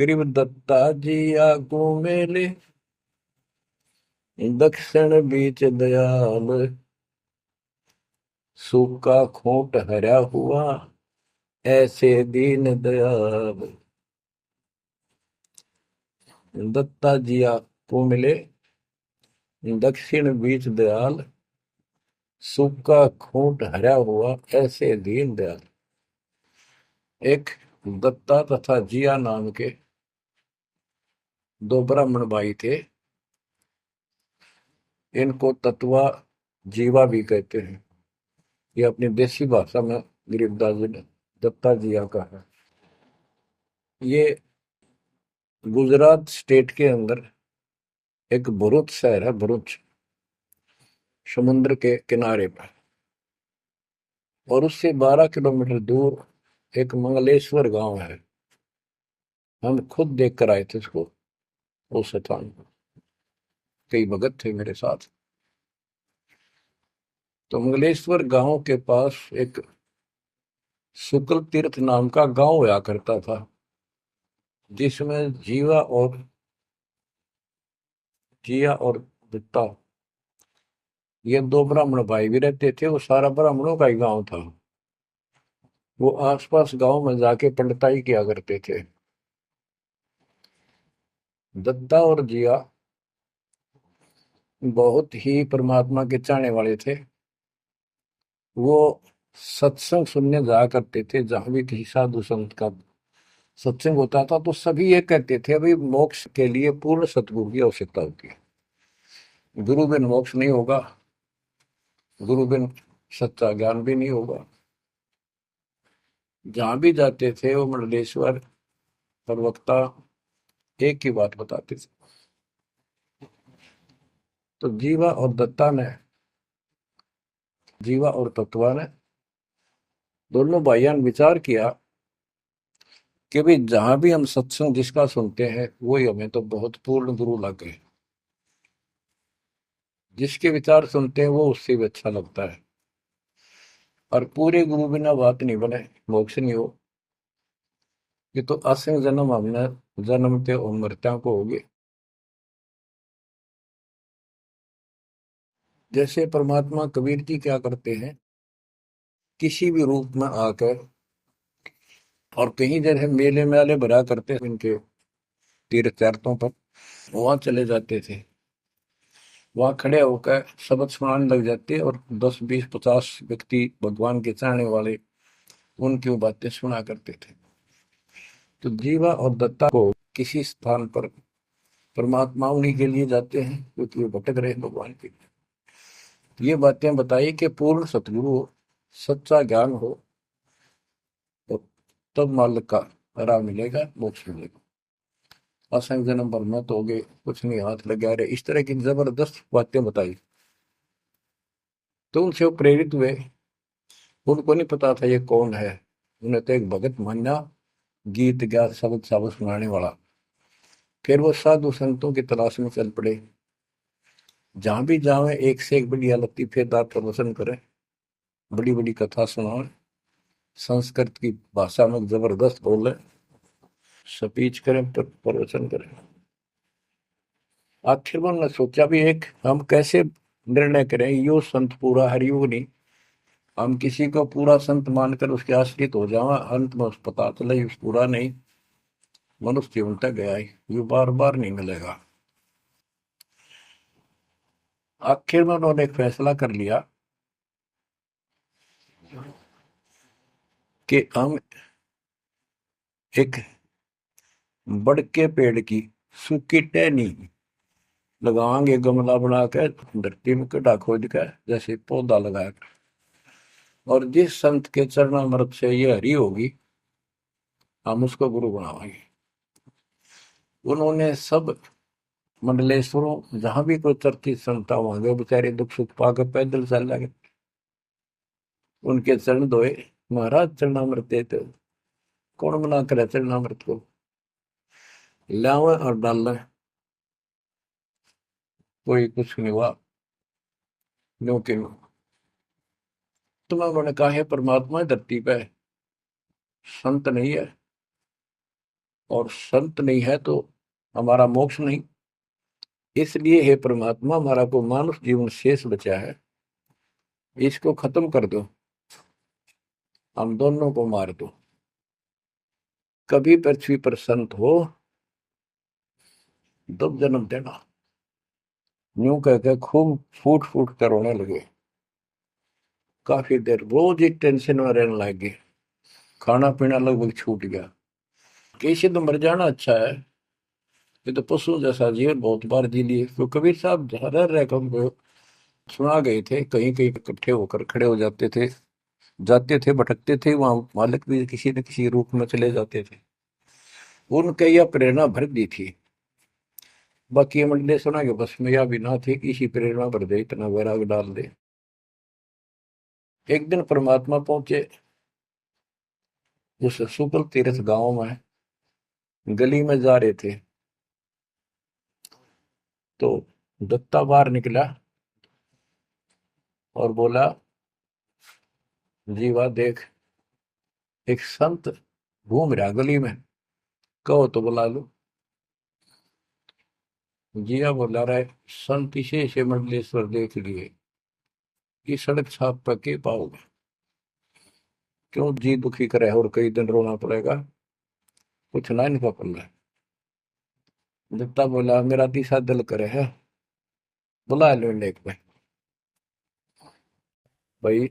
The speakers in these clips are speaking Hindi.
गरीब दत्ता जी आगू मेले, दक्षिण बीच दयाल, सूखा खूंट हरा हुआ, ऐसे दीन दयाल। दत्ता जी आगू मिले, दक्षिण बीच दयाल, सूखा खूंट हरा हुआ, ऐसे दीन दयाल। एक दत्ता तथा जिया नाम के दो ब्राह्मण भाई थे। इनको तत्वा जीवा भी कहते हैं। ये अपनी देसी भाषा में गरीबदास जी ने दत्ता जिया का है। ये गुजरात स्टेट के अंदर एक भरूच शहर है, भरूच, समुद्र के किनारे पर। और उससे 12 किलोमीटर दूर एक मंगलेश्वर गांव है। हम खुद देख कर आए थे उसको, उस स्थान को। कई भगत थे मेरे साथ। तो मंगलेश्वर गांव के पास एक शुक्ल तीर्थ नाम का गांव हुआ करता था, जिसमें जिया और दत्ता, ये दो ब्राह्मण भाई भी रहते थे। वो सारा ब्राह्मणों का ही गांव था। वो आसपास गांव में जाके पंडिताई किया करते थे। दत्ता और जिया बहुत ही परमात्मा के चाहने वाले थे। वो सत्संग सुनने जाया करते थे। जहां भी किसी साधु संत का सत्संग होता था तो सभी ये कहते थे, अभी मोक्ष के लिए पूर्ण सतगुरु की आवश्यकता होती है। गुरु बिन मोक्ष नहीं होगा, गुरु बिन सच्चा ज्ञान भी नहीं होगा। जहां भी जाते थे वो मंडलेश्वर प्रवक्ता एक ही बात बताते थे। तो जीवा और तत्वा ने दोनों भाइयों ने विचार किया कि भाई जहां भी हम सत्संग जिसका सुनते हैं वही हमें तो बहुत पूर्ण गुरु लगे। जिसके विचार सुनते हैं वो उससे भी अच्छा लगता है। और पूरे गुरु बिना बात नहीं बने, मोक्ष नहीं हो। ये तो असंग जन्म हमने जन्मते और मरत्या को होगी। जैसे परमात्मा कबीर जी क्या करते हैं, किसी भी रूप में आकर, और कहीं जगह मेले मेले भरा करते हैं इनके तीर्थ तीर्थों पर, वहां चले जाते थे। वहां खड़े होकर शब्द सुनाने लग जाते और 10 20 50 व्यक्ति भगवान के चाहने वाले उनकी बातें सुना करते थे। तो जीवा और दत्ता को किसी स्थान पर परमात्मा उन्हीं के लिए जाते हैं क्योंकि वे भटक रहे हैं भगवान के। ये बातें बताई कि पूर्ण सतगुरु हो, सच्चा ज्ञान हो, तो तब मालिक का राह मिलेगा, मोक्ष मिलेगा। असंग जन्म पर मत हो गए, कुछ नहीं हाथ लगा रहे, इस तरह की जबरदस्त बातें बताई। तो उनसे वो प्रेरित हुए। उनको नहीं पता था ये कौन है। उन्हें तो एक भगत मान्या, गीत गा शब्द शब्द सुनाने वाला। फिर वो साधु संतों की तलाश में चल पड़े। जहां भी जावे एक से एक बढ़िया लतीफेदार प्रवचन करें, बड़ी बड़ी कथा सुनाए, संस्कृत की भाषा में जबरदस्त बोले, स्पीच करें, प्रवचन करें। आखिर में उन्होंने सोचा भी एक हम कैसे निर्णय करें, यो संत पूरा हरियो नहीं। हम किसी को पूरा संत मानकर उसके आश्रित हो जावा, अंत में उस पता चले उस पूरा नहीं, मनुष्य जीवन तक गया ही, ये बार बार नहीं मिलेगा। आखिर में उन्होंने एक फैसला कर लिया कि हम एक बड़ के पेड़ की सूखी टहनी लगाएंगे, गमला बना के धरती में गड्ढा खोद के जैसे पौधा लगाया। और जिस संत के चरणामृत से ये हरी होगी, हम उसको गुरु बनावाएंगे। उन्होंने सब मंडलेश्वरों जहां भी कोई चर्चित संत होंगे, बेचारे दुख सुख पाकर पैदल चल लगे, उनके चरण धोए। महाराज चरणामृत देते हो, कौन मना करे चरणामृत को, लावे और डाल। कोई कुछ नहीं हुआ, क्योंकि तुम्हें उन्होंने कहा है परमात्मा धरती पे संत नहीं है। और संत नहीं है तो हमारा मोक्ष नहीं। इसलिए हे परमात्मा, हमारा को मानुष जीवन शेष बचा है, इसको खत्म कर दो, हम दोनों को मार दो। कभी पृथ्वी पर संत हो तब जन्म देना। यूं कहकर खूब फूट फूट कर रोने लगे। काफी देर रोज ही टेंशन में रहने लगे, खाना पीना लगभग छूट गया। कैसे तो मर जाना अच्छा है, ये तो पशु जैसा जीवन बहुत बार जी लिए। तो कबीर साहब रह रह कर हमको सुना गए थे, कहीं कहीं इकट्ठे होकर खड़े हो जाते थे, भटकते थे, वहां मालिक भी किसी न किसी रूप में चले जाते थे। उनके यह प्रेरणा भर दी थी। बाकी मंडले सुना के बस में यह भी ना थे कि इसी प्रेरणा भर दे, इतना वैराग डाल दे। एक दिन परमात्मा पहुंचे उस सुकल तीर्थ गांव में, गली में जा रहे थे तो दत्ता बाहर निकला और बोला, जीवा देख, एक संत घूम रहा गली में, कहो तो बुला लो। जिया बोला रहे, संत इसे से मंडलेश्वर देख लिए, ये सड़क छाप पर के पाओगे, क्यों जी दुखी करे और कई दिन रोना पड़ेगा, कुछ ना इनका पल्ला। दत्ता बोला, मेरा तीसरा दिल करे है, बुला लो लेक में। भाई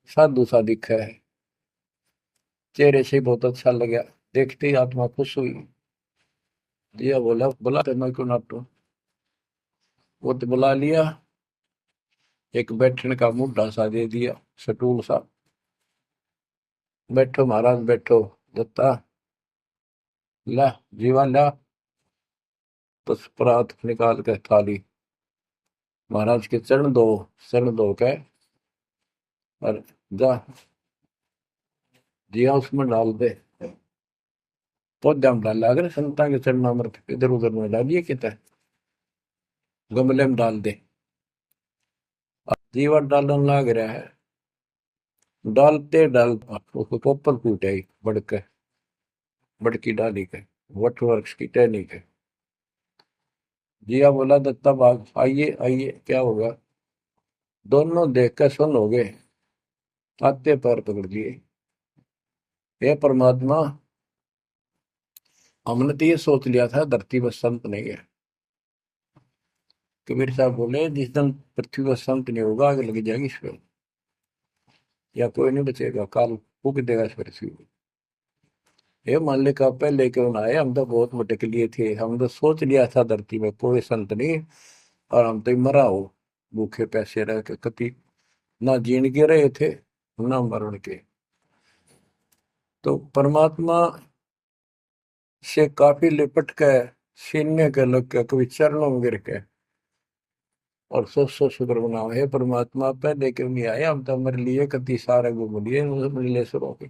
साधु सा दिखा है, चेहरे से बहुत अच्छा लगा, देखते ही आत्मा खुश हुई। दिया बोला, बुला तो मैं क्यों नाटू। वो तो बुला लिया, एक बैठने का मुड्ढा सा दे दिया, सटूल सा। बैठो महाराज बैठो। दत्ता ला, जीवा ला, बस परात निकाल के थाली महाराज के चरण दो के और जा जिया उसमें डाल दे। पौधा में डाल, अगर संता के चरण अमृत इधर उधर में डालिए, कितना गमले में डाल दे। जीवा डालन लाग रहा है, डालते उसको पोपल फूट आई बड़के, बड़की डाली के, वट वृक्ष की टहनी के। जिया बोला, दत्ता बाग आइए आइए, क्या होगा। दोनों देख कर सुन हो गए, आते पैर पकड़ लिए। हे परमात्मा, हमने तो ये सोच लिया था धरती पर संत नहीं है। कबीर साहब बोले, जिस दिन पृथ्वी पर संत नहीं होगा, आग लग जाएगी इस पर, या कोई नहीं बचेगा, काल फूक देगा इस पृथ्वी को। ये मान का पहले क्यों ना आए, हम तो बहुत भटक लिए थे, हम तो सोच लिया था धरती में कोई संत नहीं, और हम तो मरा हो भूखे पैसे रह के, कति ना जीण के रहे थे ना मरण के। तो परमात्मा से काफी लिपट के सीने के लग के कभी चरणों में गिर के और सौ शुक्र बनाओ, हे परमात्मा पहले क्यों नहीं आए, हम तो हमारे लिए कति सारे घूम लिए नीलेश्वरों के,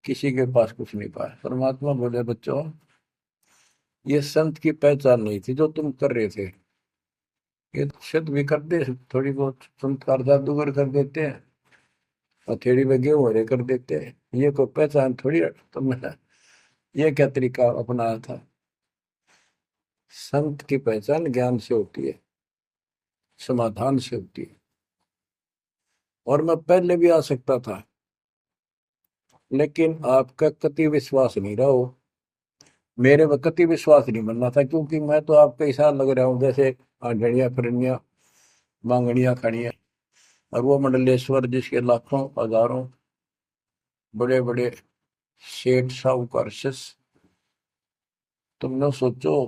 किसी के पास कुछ नहीं पाया। परमात्मा बोले, बच्चों ये संत की पहचान नहीं थी जो तुम कर रहे थे, ये तो सिद्ध भी कर दे, थोड़ी बहुत चमत्कार जादूगर कर देते हैं, हथेड़ी में गेहूं हरे कर देते हैं, ये कोई पहचान थोड़ी तुमने ये क्या तरीका अपनाया था। संत की पहचान ज्ञान से होती है, समाधान से होती है। और मैं पहले भी आ सकता था, लेकिन आपका कति विश्वास नहीं रहा हो, मेरे में कति विश्वास नहीं बनना था, क्योंकि मैं तो आपके हिसाब लग रहा हूँ जैसे आंधड़िया फिरनिया मांगड़िया खड़िया, और वो मंडलेश्वर जिसके लाखों हजारों बड़े बड़े सेठ साहूकार शिष्य। तुमने सोचो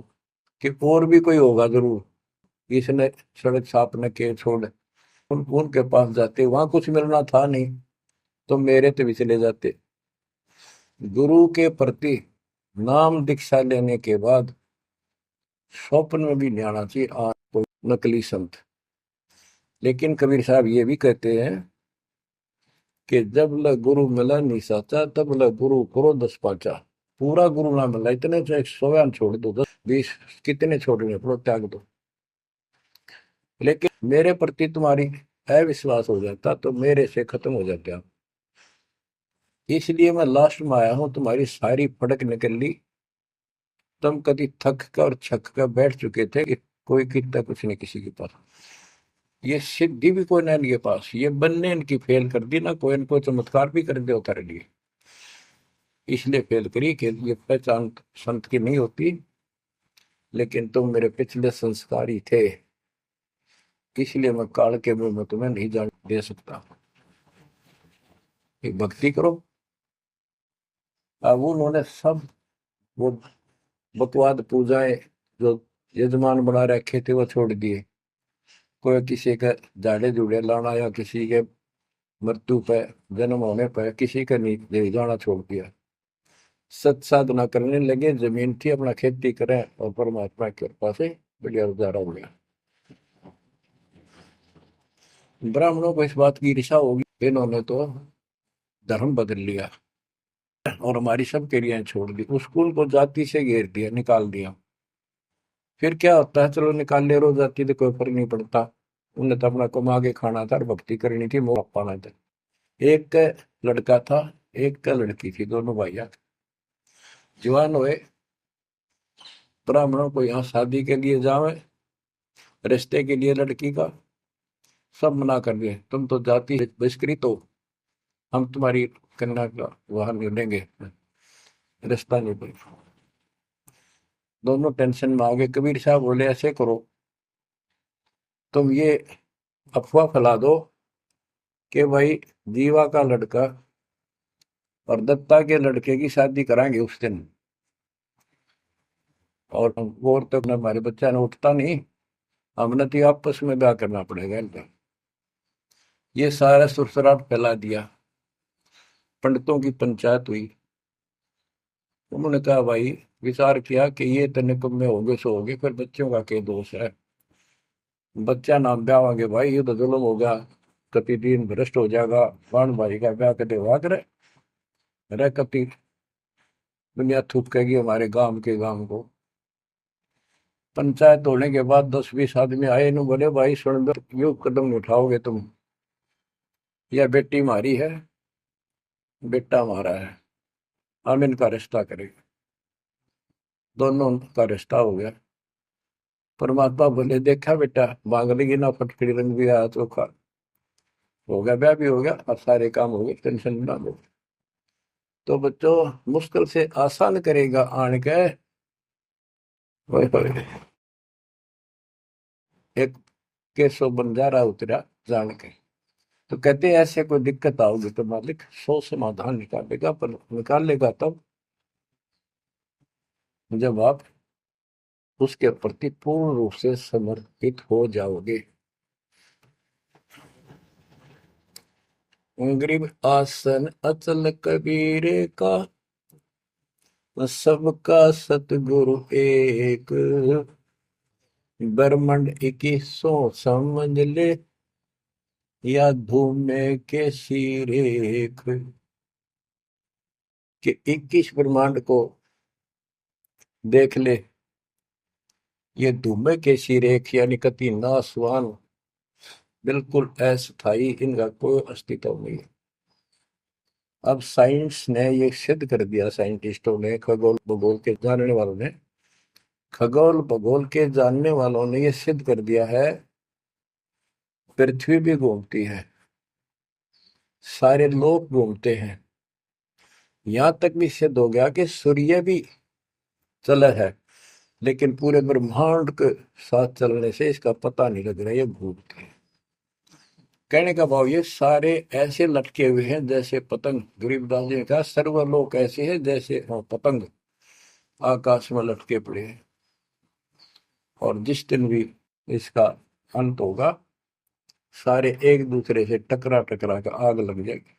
कि और भी कोई होगा जरूर, इसने सड़क छापने के छोड़ उनके पास जाते, वहां कुछ मिलना था नहीं तो मेरे तो भी चले जाते। गुरु के प्रति नाम दीक्षा लेने के बाद स्वप्न में भी नहीं आना चाहिए आज कोई नकली संत। लेकिन कबीर साहब ये भी कहते हैं कि जब ल गुरु मिला नहीं साचा, तब ल गुरु करो 10 पाचा। पूरा गुरु ना मिला, इतने चाहे 100 छोड़ दो, 10 20 कितने छोड़ने पड़ो, त्याग दो, लेकिन मेरे प्रति तुम्हारी अविश्वास हो जाता तो मेरे से खत्म हो जाते आप। इसलिए मैं लास्ट में आया हूं, तुम्हारी सारी फड़क निकल ली, तुम कभी थक कर और छक कर बैठ चुके थे कि कोई कितना कुछ नहीं किसी के पास, ये सिद्धि भी कोई ना इनके पास, ये बनने इनकी फेल कर दी ना, कोई इनको चमत्कार भी कर दे उतारे लिए, इसलिए फेल करी कि ये पहचान संत की नहीं होती, लेकिन तुम मेरे पिछले संस्कारी थे, इसलिए मैं काल के मुंह में तुम्हें नहीं जान दे सकता। एक भक्ति करो। अब उन्होंने सब वो बकवाद पूजाएं जो यजमान बना रखे थे वो छोड़ दिए, कोई किसी का झाड़े जुड़े लाना या किसी के मृत्यु पे जन्म होने पर किसी का नहीं ले जाना छोड़ दिया, सत साधना करने लगे, जमीन थी अपना खेती करें और परमात्मा की कृपा से बढ़िया गुजारा हो गया। ब्राह्मणों को इस बात की ईर्षा होगी, इन्होंने तो धर्म बदल लिया और हमारी सब क्रियाएं छोड़ दी, उस कुल को जाति से घेर दिया, निकाल दिया। फिर क्या होता है, चलो निकाल ले रो जाति तो कोई फर्क नहीं पड़ता, उन्हें तो अपना कमा के खाना था और भक्ति करनी थी, मोह पाना था। एक का लड़का था, एक का लड़की थी, दोनों भैया जवान हुए, ब्राह्मणों को यहाँ शादी के लिए जावे, रिश्ते के लिए लड़की का सब मना कर दिए, तुम तो जाति बहिष्कृत हो, हम तुम्हारी कन्या का वहां नहीं लेंगे, रिश्ता नहीं बनेगा। दोनों टेंशन में आ गए। कबीर साहब बोले ऐसे करो, तुम ये अफवाह फैला दो कि भाई जीवा का लड़का और दत्ता के लड़के की शादी कराएंगे उस दिन, और तो हमारे बच्चा ने उठता नहीं, हमने तो आपस में ब्याह करना पड़ेगा इनका। ये सारा सुरसराट फैला दिया, पंडितों की पंचायत हुई, उन्होंने कहा भाई विचार किया कि ये तो निकम्मे होंगे सो होंगे, फिर बच्चों का क्या दोष है, बच्चा नाम ब्याह होंगे भाई, ये तो जुल्म होगा, कति दिन भ्रष्ट हो जाएगा, बाण भाई का ब्याह कदे हुआ करे, रह कति दुनिया थूकेगी हमारे गांव के गांव को। पंचायत होने के बाद 10-20 आदमी आए, इन बोले भाई सुन, यो कदम उठाओगे तुम, यह बेटी हमारी है, बेटा हमारा है, हम इनका रिश्ता करेंगे। दोनों का रिश्ता हो गया। परमात्मा बोले देखा बेटा, मांग लेगी ना फटकड़ी रंग भी आया चोखा, हो गया ब्याह भी हो गया और सारे काम हो गए, टेंशन ना लो। तो बच्चों मुश्किल से आसान करेगा आन के, एक केसो बंजारा उतरा जान के। तो कहते हैं ऐसे कोई दिक्कत आओगी तो मालिक 100 समाधान निकालेगा, पर निकालेगा तब जब आप उसके प्रति पूर्ण रूप से समर्पित हो जाओगे। गरीब आसन अचल कबीर का, सबका सतगुरु एक, ब्रह्मंड 21 समझ ले, या धूमे के सिरेख, कि 21 ब्रह्मांड को देख ले, ये धूमे के सिरेख यानी कति नासवान, बिल्कुल अस्थायी, इनका कोई अस्तित्व नहीं। अब साइंस ने ये सिद्ध कर दिया, साइंटिस्टों ने, खगोल भूगोल के जानने वालों ने, खगोल भूगोल के जानने वालों ने ये सिद्ध कर दिया है, पृथ्वी भी घूमती है, सारे लोग घूमते हैं, यहां तक भी सिद्ध हो गया कि सूर्य भी चला है, लेकिन पूरे ब्रह्मांड के साथ चलने से इसका पता नहीं लग रहा, ये घूमते हैं। कहने का भाव ये सारे ऐसे लटके हुए हैं जैसे पतंग, गरीबदास जी ने कहा सर्वलोक ऐसे है जैसे पतंग आकाश में लटके पड़े हैं, और जिस दिन भी इसका अंत होगा, सारे एक दूसरे से टकरा टकरा कर आग लग जाएगी।